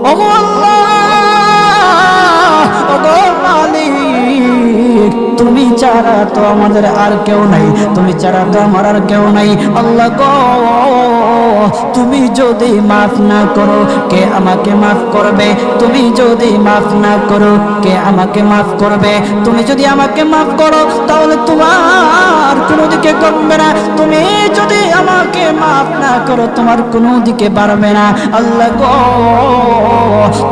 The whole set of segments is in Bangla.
ওগো আল্লাহ, ওগো মালিক, তুমি ছাড়া তো আমাদের আর কেউ নাই, তুমি ছাড়া তো আমার আর কেউ নাই। আল্লাহ গো, তুমি যদি মাফ না করো কে আমাকে মাফ করবে? তুমি যদি মাফ না করো কে আমাকে মাফ করবে? তুমি যদি আমাকে মাফ করো তাহলে তোমার কোনো দিকে কমবে না, তুমি যদি আমাকে মাফ না করো তোমার কোনো দিকে বাড়বে না। আল্লাহ গো,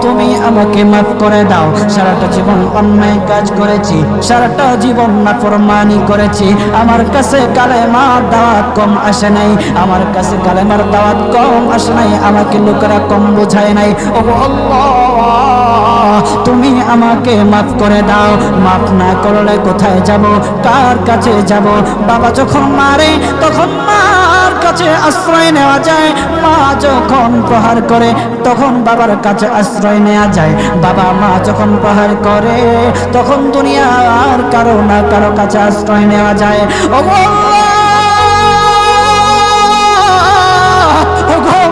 তুমি আমাকে মাফ করে দাও। সারাটা জীবন অন্যায় কাজ করেছি, সারাটা জীবন নাফরমানি করেছি, আমার কাছে কালেমার দাওয়াত কম আসে নাই, আমার কাছে কালেমার দাওয়াত কম আসে নাই, আমাকে লোকেরা কম বোঝায় নাই। ওগো আল্লাহ, তুমি আমাকে মাফ করে দাও। মাফ না করলে কোথায় যাব, কার কাছে যাব? বাবা যখন মারে তখন মার কাছে আশ্রয় নেওয়া যায়, মা যখন প্রহার করে তখন বাবার কাছে আশ্রয় নেওয়া যায়, বাবা মা যখন প্রহার করে তখন দুনিয়ার কারো না কারো কাছে আশ্রয় নেওয়া যায়। ওগো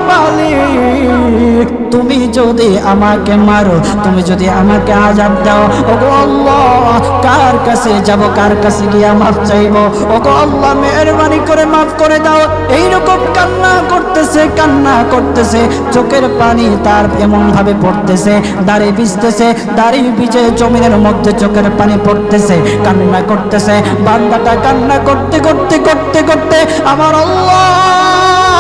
মালিক, তুমি যদি আমাকে মারো, তুমি যদি আমাকে আযাব দাও, ওগো আল্লাহ, কার কাছে যাব, কার কাছে গিয়ে মাফ চাইবো? ওগো আল্লাহ, মেহেরবানি করে মাফ করে দাও। এইরকম কান্না করতেছে, কান্না করতেছে, চোখের পানি তার এমন ভাবে পড়তেছে, দাড়ি ভিজতেছে, দাড়ি ভিজে জমিনের মধ্যে চোখের পানি পড়তেছে, কান্না করতেছে। বান্দাটা কান্না করতে করতে করতে করতে আমার আল্লাহর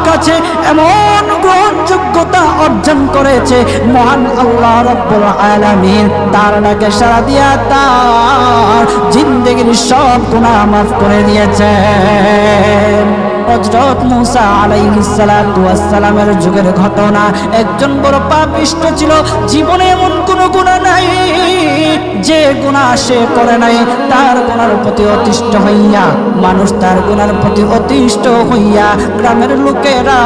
কাছে এমন গ্রহণযোগ্যতা অর্জন করেছে, মহান আল্লাহ রাব্বুল আলামিন তার ডাকে সাড়া দিয়া তার জিন্দেগির সব গুনাহ মাফ করে দিয়েছেন। হযরত মূসা আলাইহিস সালাতু ওয়াস সালামের যুগের ঘটনা। একজন বড় পাপিষ্ঠ ছিল, জীবনে এমন কোনো গুনাহ নাই যে গুনাহ সে করে নাই। তার গুনার প্রতি অতিষ্ঠ হইয়া, মানুষ তার গুনার প্রতি অতিষ্ঠ হইয়া, গ্রামের লোকেরা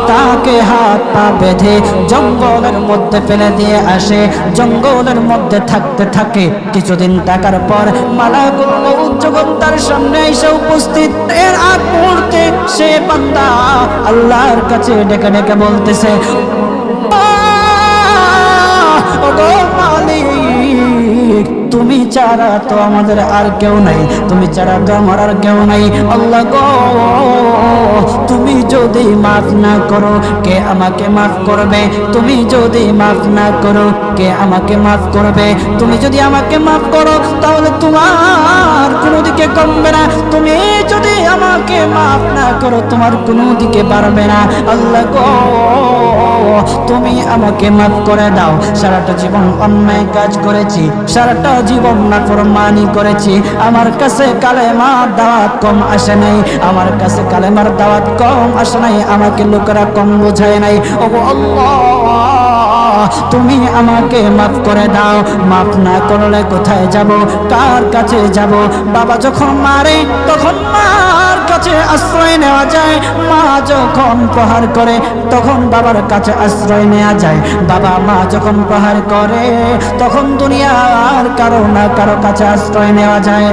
তাকে হাত পা বেঁধে জঙ্গলের মধ্যে ফেলে দিয়ে আসে। জঙ্গলের মধ্যে থাকতে থাকে কিছুদিন থাকার পর মালাকুল মউত যখন তার সামনে এসে উপস্থিত, এর আগ মুহূর্তে সে বান্দা আল্লাহর কাছে ডেকে ডেকে বলতেছে, ওগো মালিক, তুমি ছাড়া তো আমাদের আর কেউ নাই, তুমি ছাড়া তো আমার আর কেউ নাই। আল্লাহ গো, তুমি যদি মাফ না করো কে আমাকে মাফ করবে? তুমি যদি মাফ না করো কে আমাকে মাফ করবে? তুমি যদি আমাকে মাফ করো তাহলে তোমার কোনো দিকে কমবে না, তুমি যদি আমাকে মাফ না করো তোমার কোনো দিকে বাড়বে না। আল্লাহ গো, তুমি আমাকে মাফ করে দাও। সারাটা জীবন অন্যায় কাজ করেছি, সারাটা জীবন নাফরমানি করেছি, আমার কাছে কালেমার দাওয়াত কম আসে নাই, আমার কাছে কালেমার দাওয়াত কম আসে নাই, আমাকে লোকেরা কম বোঝায় নাই। ওগো আল্লাহ, তুমি আমাকে মাফ করে দাও। মাফ না করলে কোথায় যাব, কার কাছে যাব? বাবা যখন মারে তখন মার কাছে আশ্রয় নেওয়া যায়, মা যখন প্রহার করে তখন বাবার কাছে আশ্রয় নেওয়া যায়, বাবা মা যখন প্রহার করে তখন দুনিয়ার কারো না কারো কাছে আশ্রয় নেওয়া যায়।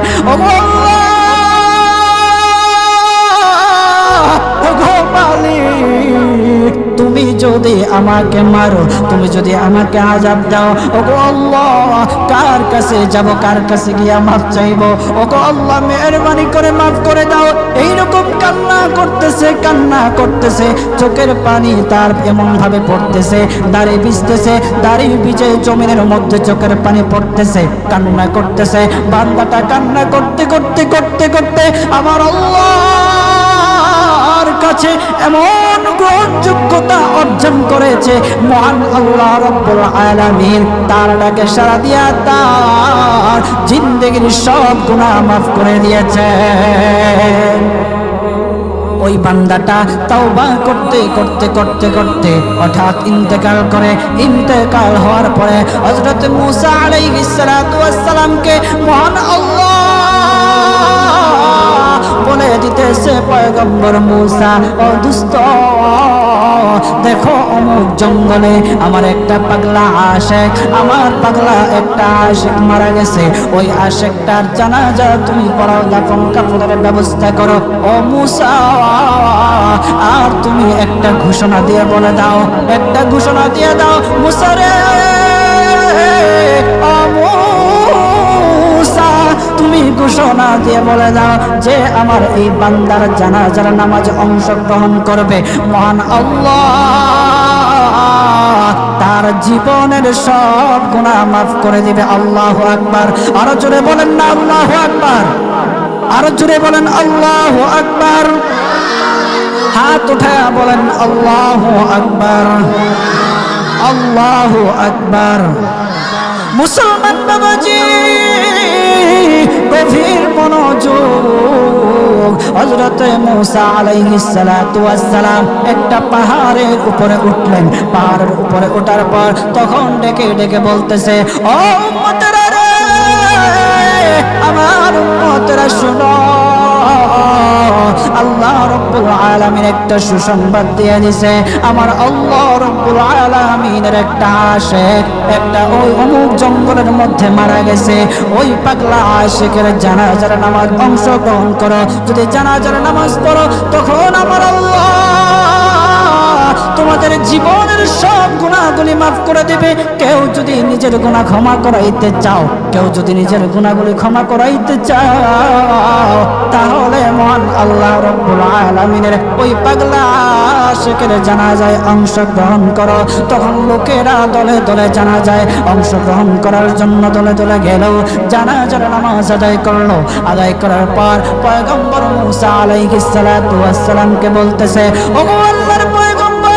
ওগো মালিক, তুমি যদি আমাকে মারো, তুমি যদি আমাকে আযাব দাও, ওগো আল্লাহ, কার কাছে যাব, কার কাছে গিয়া মাফ চাইবো? ওগো আল্লাহ, মেহেরবানি করে মাফ করে দাও। এইরকম কান্না করতেছে, কান্না করতেছে, চোখের পানি তার এমন ভাবে পড়তেছে, দাড়ি ভিজতেছে, দাড়ি ভিজে জমিনের মধ্যে চোখের পানি পড়তেছে, কান্না করতেছে। বান্দাটা কান্না করতে করতে করতে করতে আমার আল্লাহর কাছে এমন গ্রহণযোগ্যতা অর্জন করেছে, মহান আল্লাহ রাব্বুল আলামিন তার ডাকে সাড়া দিয়া তার জিন্দেগির সব গুনাহ মাফ করে দিয়েছেন। ওই বান্দাটা তাওবা করতে করতে করতে করতে হঠাৎ ইন্তেকাল করে। ইন্তেকাল হওয়ার পরে হযরত মূসা আলাইহিস সালাতু ওয়াস সালামকে মহান আল্লাহ বলে দিতেছে পয়গম্বর মূসা, ও দুস্থ, দেখো অমুক জঙ্গলে আমার একটা পাগলা আশেক, আমার পাগলা একটা আশেক মারা গেছে, ওই আশেকটার জানাজা তুমি পড়াও, দাফন কাফনের ব্যবস্থা করো। ও মূসা, আর তুমি একটা ঘোষণা দিয়ে বলে দাও, একটা ঘোষণা দিয়ে দাও মূসা রে, ও মূসা, তুমি ঘোষণা দিয়ে বলে দাও যে আমার এই বান্দার জানাজার নামাজে অংশগ্রহণ করবে, মহান আল্লাহ তার জীবনের সব গুনাহ মাফ করে দিবে। আল্লাহু আকবার। আরো জোরে বলেন না আল্লাহু আকবার, আরো জোরে বলেন আল্লাহু আকবার। হাত উঠায়া বলেন আল্লাহু আকবার, আল্লাহু আকবার। মুসলমান বাবাজি, গভীর মনোযোগ। হযরত মূসা আলাইহিস সালাতু ওয়াস সালাম একটা পাহাড়ের উপরে উঠলেন। পাহাড়ের উপরে ওঠার পর তখন ডেকে ডেকে বলতেছে, ও উম্মতেরা রে, আমার উম্মতেরা শুনো, আল্লাহ রাব্বুল আলামিন একটা সুসংবাদ দিয়ে দিয়েছে। আমার আল্লাহ রাব্বুল আলামিনের একটা আশিক, একটা ওই অমুক জঙ্গলের মধ্যে মারা গেছে, ওই পাগলা আশিকের জানাজার নামাজ অংশগ্রহণ করো। যদি জানাজার নামাজ পড়ো তখন আমার আল্লাহ তোমাদের জীবনের সব গুনাহগুলি মাফ করে দেবে। কেউ যদি নিজের গুনাহ ক্ষমা করাইতে চাও, কেউ যদি নিজের গুনাহগুলি ক্ষমা করাইতে চাও, তাহলে মহান আল্লাহ রাব্বুল আলামিনের ওই পাগলা আশিকের জানাজায় অংশগ্রহণ করো। তখন লোকেরা দলে দলে জানাজায় অংশগ্রহণ করার জন্য দলে দলে গেল, জানাজার নামাজ আদায় করলো। আদায় করার পর পয়গম্বর মূসা আলাইহিস সালাতু ওয়াস সালামকে বলতেছে, ও আল্লাহর পয়গম্বর,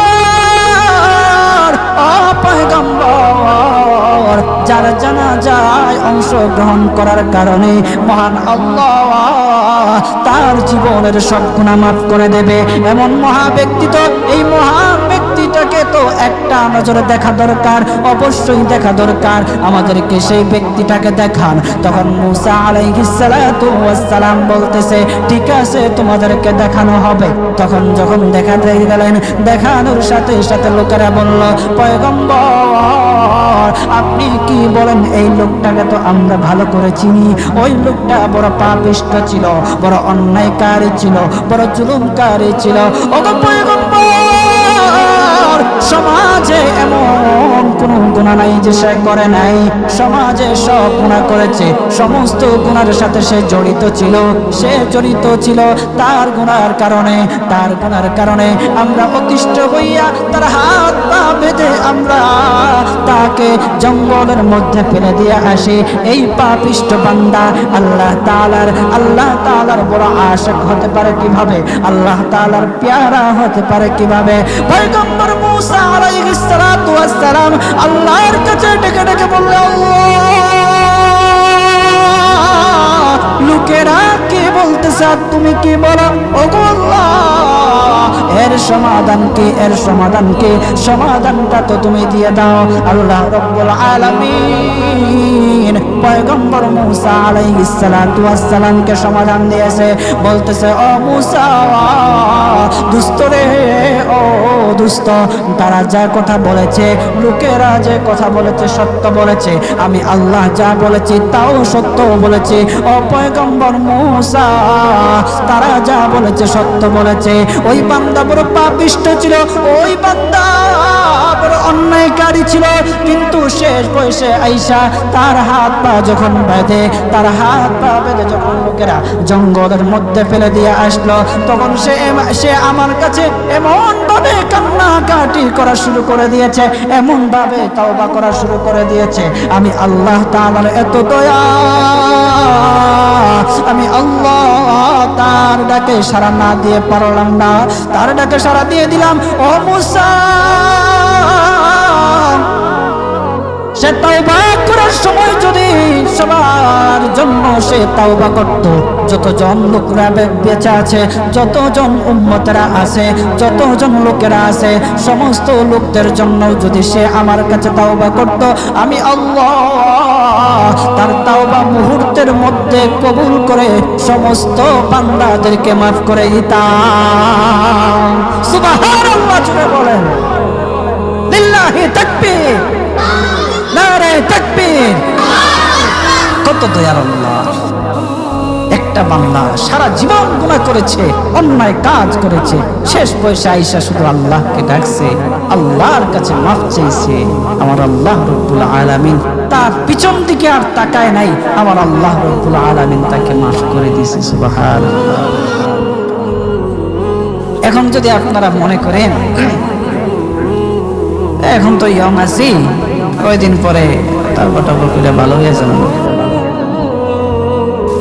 যার জানাজায় অংশগ্রহণ করার কারণে মহান আল্লাহ তার জীবনের সব গুনাহ মাফ করে দেবে, এমন মহা ব্যক্তি তো, এই মহা ব্যক্তিটাকে তো একটা নজরে দেখা দরকার, অবশ্যই দেখা দরকার, আমাদেরকে সেই ব্যক্তিটাকে দেখান। তখন মূসা আলাইহিস সালাতু ওয়াস সালাম বলতেছে, ঠিক আছে, তোমাদেরকে দেখানো হবে। তখন যখন দেখাতে গেলেন, দেখানোর সাথে সাথে লোকেরা বলল, পয়গম্বর আপনি কি বলেন, এই লোকটাকে তো আমরা ভালো করে চিনি, ওই লোকটা বড় পাপিষ্ঠ ছিল, বড় অন্যায়কারী ছিল, বড় জুলুমকারী ছিল। ওগো পয়গম্বর, সমাজে এমন কোন গুনাহ নাই যে সে করে নাই, সমাজে সব গুনাহ করেছে, সমস্ত গুনাহের সাথে সে জড়িত ছিল, সে জড়িত ছিল। তার গুনার কারণে, তার গুনার কারণে আমরা অতিষ্ঠ হইয়া তার হাত পা বেঁধে আমরা তাকে জঙ্গলের মধ্যে ফেলে দিয়ে আসি। এই পাপিষ্ঠ বান্দা আল্লাহ তাআলার বড় আশিক হতে পারে কিভাবে, আল্লাহ তাআলার পেয়ারা হতে পারে কিভাবে? পয়গম্বর মূসা আলাইহিস সালাতু ওয়াস সালাম আল্লাহর কাছে ডেকে ডেকে বললেন, আল্লাহ, লোকেরা কি বলতেছে আর তুমি কি বলো? ওগো আল্লাহ, এর সমাধান কি, এর সমাধান কি? সমাধানটা তো তুমি দিয়ে দাও। আল্লাহ রাব্বুল আলামিন পয়গম্বর মূসা আলাইহিস সালাতু ওয়াস সালামকে সমাধান দিয়েছে। বলতেছে, ও মূসা, দুষ্ট রে, ও দুষ্ট, তারা যা কথা বলেছে, লোকেরা যে কথা বলেছে সত্য বলেছে, আমি আল্লাহ যা বলেছি তাও সত্য বলেছি। ও পয়গম্বর মূসা, তারা যা বলেছে সত্য বলেছে। ওই বান্দা বড় পাপিষ্ঠ ছিল, ওই বান্দা বড় অন্যায়কারী ছিল, কিন্তু শেষ বয়সে আইসা তার হাত পা যখন বেঁধে, তার হাত পা বেঁধে যখন লোকেরা জঙ্গলের মধ্যে ফেলে দিয়ে আসলো, তখন সে আমার কাছে এমন ভাবে কান্নাকাটি করা শুরু করে দিয়েছে, এমন ভাবে তওবা করা শুরু করে দিয়েছে। আমি আল্লাহ তাআলার এত দয়া, আমি আল্লাহ তার ডাকে সাড়া না দিয়ে পারলাম না, তার ডাকে সাড়া দিয়ে দিলাম। ও মূসা, সে তওবা করার সময় যদি সবার জন্য জন্য সে তাওবা করত। যতজন লোকরা বেঁচে আছে, যতজন উম্মতেরা আছে, যতজন লোকেরা আছে, সমস্ত লোকদের জন্য যদি সে আমার কাছে তাওবা করত, আমি আল্লাহ তার তাওবা মুহূর্তের মধ্যে কবুল করে সমস্ত বান্দাদেরকে মাফ করে দিতাম। সুবহানাল্লাহ জুড়ে বলেন, লিল্লাহি তাকবীর, নারে তাকবীর। কত দয়ার আল্লাহ! একটা বান্দা সারা জীবন গুনাহ করেছে, অন্যায় কাজ করেছে, শেষ বয়সে আইসা শুধু আল্লাহকে ডাকছে, আল্লাহর কাছে মাফ চাইছে। আমার আল্লাহ রব্বুল আলামিন তার পিছন দিকে আর তাকায় নাই, আমার আল্লাহ রব্বুল আলামিন তাকে মাফ করে দিয়েছে। সুবহানাল্লাহ। এখন যদি আপনারা মনে করেন এখন তো ইয়ং আছি, কয়দিন পরে তারপরটা বলে ভালো হয়ে যাবে,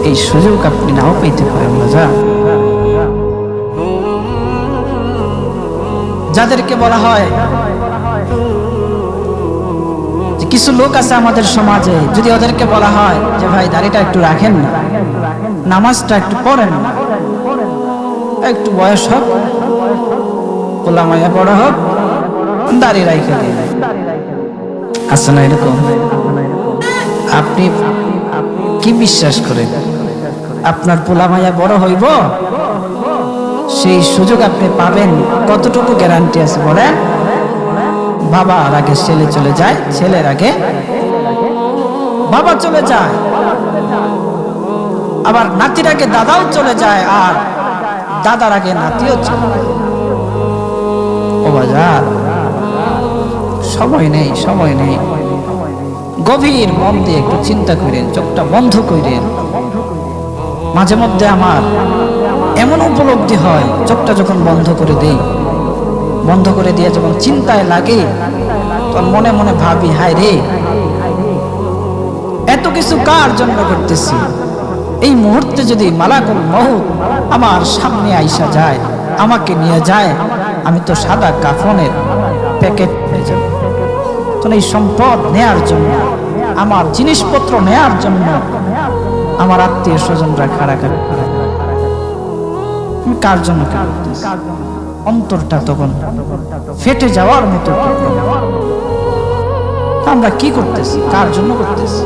এই সুযোগ আপনি নাও পেতে পারেন। যাদেরকে বলা হয় যে কিছু লোক আছে আমাদের সমাজে, যদি ওদেরকে বলা হয় যে ভাই দাড়িটা একটু রাখেন না, নামাজটা একটু পড়েন না, একটু বয়স হোক, পোলামাইয়া বড় হোক, দাড়ি রাখে দিন, আছে না এরকম? আপনি কি বিশ্বাস করেন আপনার পোলামাইয়া বড় হইব? সেই সুযোগ আপনি পাবেন? কতটুকু গ্যারান্টি আছে বলেন? বাবার আগে ছেলে চলে যায়, ছেলের আগে বাবা চলে যায়, আবার নাতির আগে দাদাও চলে যায়, আর দাদার আগে নাতিও চলে যায়। ও বাজার, সময় নেই, সময় নেই। গভীর মন দিয়ে একটু চিন্তা করেন, চোখটা বন্ধ করেন। মাঝে মধ্যে আমার এমন উপলব্ধি হয়, চোখটা যখন বন্ধ করে দেই, বন্ধ করে দিয়ে যখন চিন্তায় লাগে, তখন মনে মনে ভাবি, হায় রে, এত কিছু কার জন্য করতেছি? এই মুহূর্তে যদি মালাকুল মউত আমার সামনে আইসা যায়, আমাকে নিয়ে যায়, আমি তো সাদা কাফনের প্যাকেট হয়ে যাব। তখন এই সম্পদ নেয়ার জন্য, আমার জিনিসপত্র নেয়ার জন্য আমার আত্মীয় স্বজনরা কারাকারি, আমি কার জন্য করতেছি? অন্তরটা তখন ফেটে যাওয়ার মতো। আমরা কি করতেছি? কার জন্য করতেছি?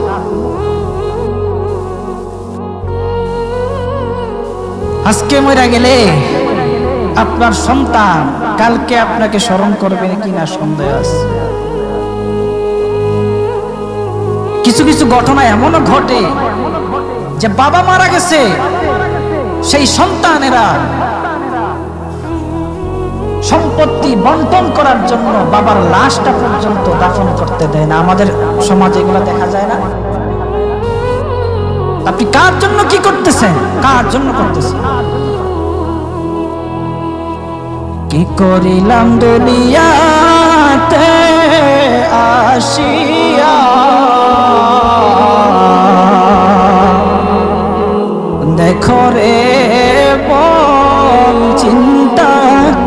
আজকে মরে গেলে আপনার সন্তান কালকে আপনাকে স্মরণ করবে কিনা সন্দেহ আছে। কিছু কিছু ঘটনা এমনও ঘটে যে বাবা মারা গেছে, সেই সন্তানেরা সম্পত্তি বন্টন করার জন্য বাবার লাশটা পর্যন্ত দাফন করতে দেয় না। আমাদের সমাজে এগুলো দেখা যায় না? আপনি কার জন্য কি করতেছেন? কার জন্য করতেছেন? কি করিলাম দুনিয়াতে আসিয়া, দেখো রে মন চিন্তা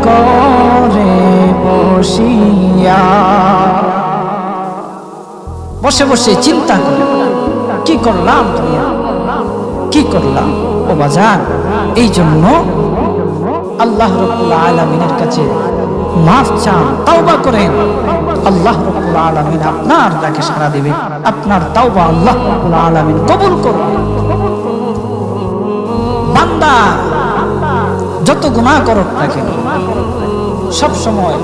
করে বসিয়া। বসে বসে চিন্তা করে কি করলাম, কি করলাম? ও বাজান, এই জন্য আল্লাহ রাব্বুল আলামিনের কাছে মাফ চান, তাওবা করেন। আল্লাহ রাব্বুল আলামিন আপনার ডাকে সাড়া দিবে, আপনার তাওবা আল্লাহ রাব্বুল আলামিন কবুল করবে। বান্দা যত গুনাহ করুক না কেন, সব সময়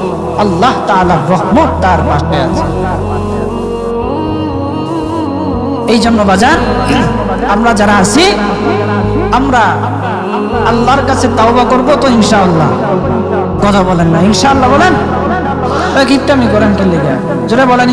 আল্লাহ তাআলার রহমত তার পাশে আছে। এই জন্য বাজান, আমরা যারা আছি, আমরা আল্লাহর কাছে তাওবা করব তো ইনশাআল্লাহ। কথা বলেন না ইনশাআল্লাহ? বলেন, কিপটামি করেন কি লেগে? জোরে বলেন।